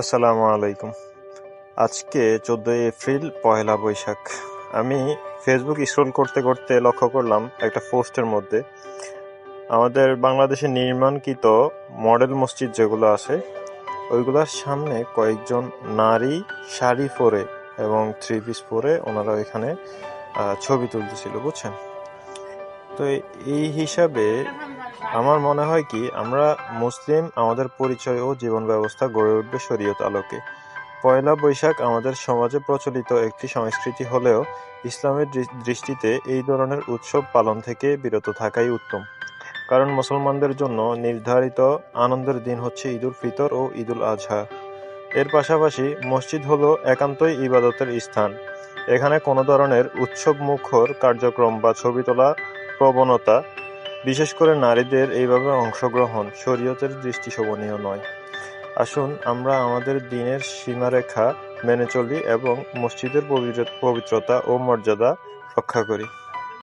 আসসালামু আলাইকুম। আজকে 14ই এপ্রিল, পহেলা বৈশাখ। আমি ফেসবুক স্ক্রল করতে করতে লক্ষ্য করলাম একটা পোস্টের মধ্যে আমাদের বাংলাদেশে নির্মাণকৃত মডেল মসজিদ যেগুলো আছে ওইগুলোর সামনে কয়েকজন নারী শাড়ি পরে এবং থ্রি পিস পরে ওনারা এখানে ছবি তুলতেছিল, বুঝছেন? তো এই হিসাবে আমার মনে হয় কি, আমরা মুসলিম, আমাদের পরিচয় ও জীবন ব্যবস্থা গড়ে উঠবে শরীয়ত আলোকে। পয়লা বৈশাখ আমাদের সমাজে প্রচলিত একটি সংস্কৃতি হলেও ইসলামের দৃষ্টিতে এই ধরনের উৎসব পালন থেকে বিরত থাকাই উত্তম। কারণ মুসলমানদের জন্য নির্ধারিত আনন্দের দিন হচ্ছে ঈদুল ফিতর ও ঈদুল আজহা। এর পাশাপাশি মসজিদ হলো একান্তই ইবাদতের স্থান। এখানে কোনো ধরনের উৎসবমুখর কার্যক্রম বা ছবি তোলা প্রবণতা, বিশেষ করে নারীদের এইভাবে অংশগ্রহণ শরীয়তের দৃষ্টি শোভনীয় নয়। আসুন আমরা আমাদের দ্বীনের সীমারেখা মেনে চলি এবং মসজিদের পবিত্রতা ও মর্যাদা রক্ষা করি।